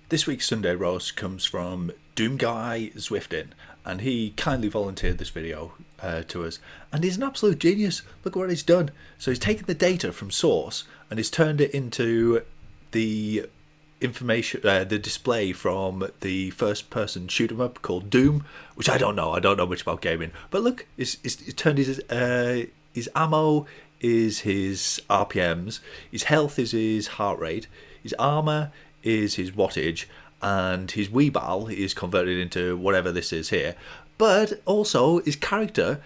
This week's Sunday roast comes from DoomGuyZwifting, and he kindly volunteered this video to us, and he's an absolute genius. Look at what he's done. So he's taken the data from source and he's turned it into the information, the display from the first person shoot 'em up called Doom, which I don't know much about gaming, but look, he's turned his ammo is his RPMs, his health is his heart rate, his armor is his wattage, and his weebal is converted into whatever this is here. But also his character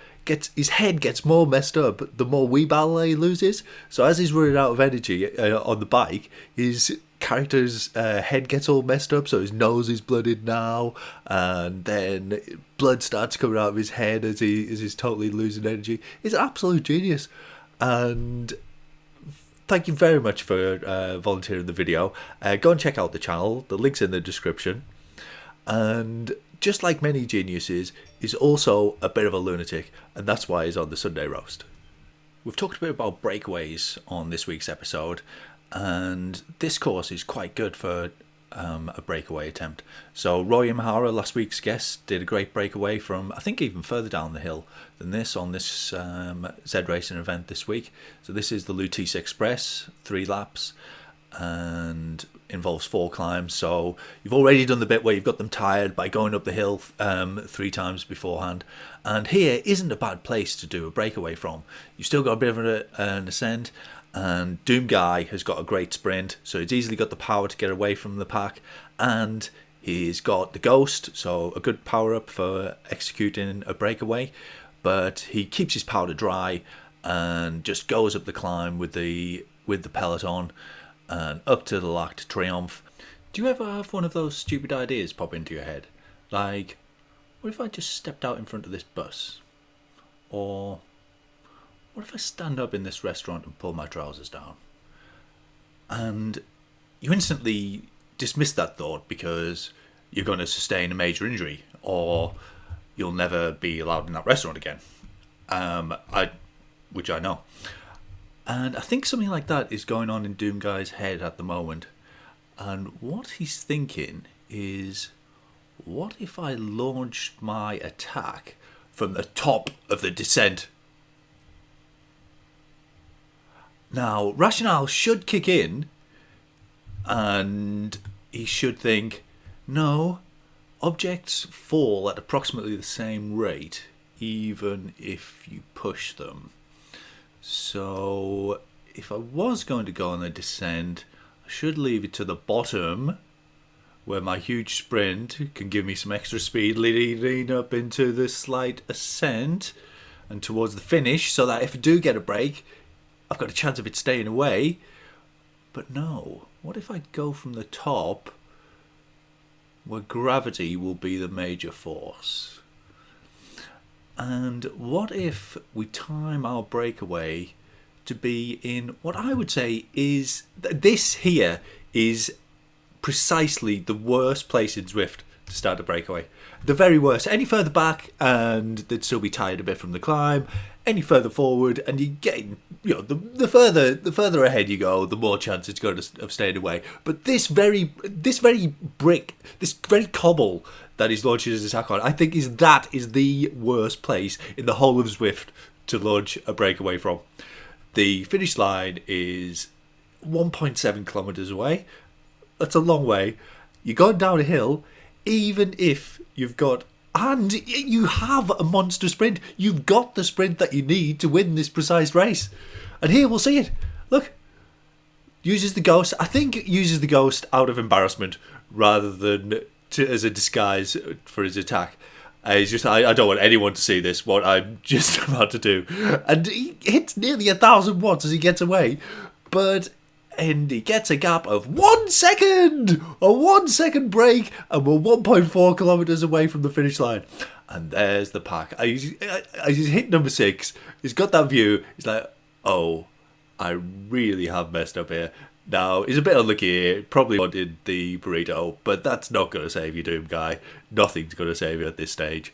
his head gets more messed up the more weebal he loses. So as he's running out of energy on the bike, his character's head gets all messed up, so his nose is blooded now, and then blood starts coming out of his head as he's totally losing energy. He's an absolute genius, and thank you very much for volunteering the video. Go and check out the channel, the link's in the description. And just like many geniuses, he's also a bit of a lunatic, and that's why he's on the Sunday roast. We've talked a bit about breakaways on this week's episode, and this course is quite good for a breakaway attempt. So Roy Imahara, last week's guest, did a great breakaway from I think even further down the hill than this on this Z Racing event this week. So this is the Lutece Express, 3 laps, and involves 4 climbs. So you've already done the bit where you've got them tired by going up the hill 3 times beforehand, and here isn't a bad place to do a breakaway from. You've still got a bit of an ascent, and DoomGuy has got a great sprint, so he's easily got the power to get away from the pack, and he's got the ghost, so a good power up for executing a breakaway, but he keeps his powder dry and just goes up the climb with the peloton and up to the Lac de Triomphe. Do you ever have one of those stupid ideas pop into your head? Like, what if I just stepped out in front of this bus? Or what if I stand up in this restaurant and pull my trousers down? And you instantly dismiss that thought because you're going to sustain a major injury, or you'll never be allowed in that restaurant again. Which I know. And I think something like that is going on in DoomGuy's head at the moment. And what he's thinking is, what if I launched my attack from the top of the descent? Now, rationale should kick in, and he should think, no, objects fall at approximately the same rate, even if you push them. So, if I was going to go on a descent, I should leave it to the bottom, where my huge sprint can give me some extra speed leading up into the slight ascent and towards the finish, so that if I do get a break, I've got a chance of it staying away. But no, what if I go from the top, where gravity will be the major force? And what if we time our breakaway to be in what I would say is, this here is precisely the worst place in Zwift to start a breakaway. The very worst. Any further back and they'd still be tired a bit from the climb. Any further forward and you get, the further ahead you go, the more chance it's going to have stayed away. But this very cobble that he's launching his attack on, I think is the worst place in the whole of Zwift to launch a breakaway from. The finish line is 1.7 kilometers away. That's a long way. You're going down a hill, even if you've got, and you have a monster sprint. You've got the sprint that you need to win this precise race. And here we'll see it. Look. Uses the ghost. I think uses the ghost out of embarrassment rather than as a disguise for his attack. He's just, I don't want anyone to see this, what I'm just about to do. And he hits nearly 1,000 watts as he gets away. And he gets a gap of 1 second! A 1 second break, and we're 1.4 kilometers away from the finish line. And there's the pack. He's hit number 6. He's got that view. He's like, oh, I really have messed up here. Now, he's a bit unlucky here. Probably wanted the burrito, but that's not going to save you, DoomGuy. Nothing's going to save you at this stage.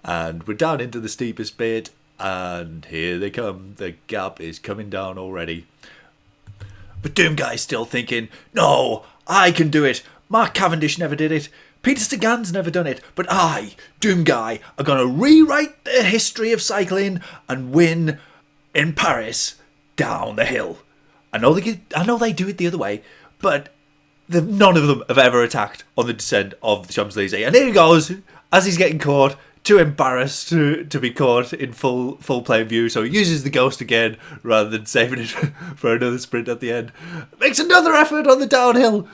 And we're down into the steepest bit, and here they come. The gap is coming down already. But DoomGuy's still thinking, no, I can do it. Mark Cavendish never did it. Peter Sagan's never done it. But I, DoomGuy, are going to rewrite the history of cycling and win in Paris down the hill. I know they do it the other way, but none of them have ever attacked on the descent of the Champs-Elysees. And here he goes, as he's getting caught, too embarrassed to be caught in full plain view, so he uses the ghost again rather than saving it for another sprint at the end. Makes another effort on the downhill.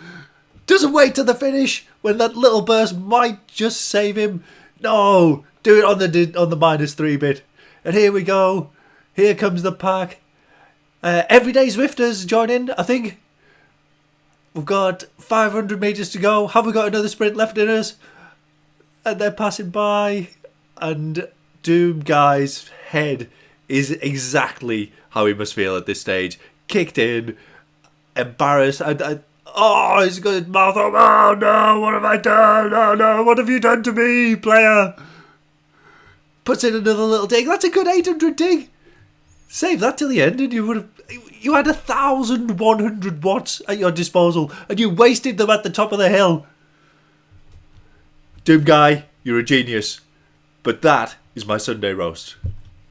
Doesn't wait till the finish when that little burst might just save him. No, do it on the -3 bit. And here we go. Here comes the pack. Everyday Zwifters join in, I think. We've got 500 metres to go. Have we got another sprint left in us? And they're passing by. And DoomGuy's head is exactly how he must feel at this stage. Kicked in, embarrassed. Oh, he's got his mouth open. Oh no, what have I done? Oh no, what have you done to me, player? Puts in another little dig. That's a good 800 dig. Save that till the end and you had 1,100 watts at your disposal and you wasted them at the top of the hill. DoomGuy, you're a genius. But that is my Sunday roast.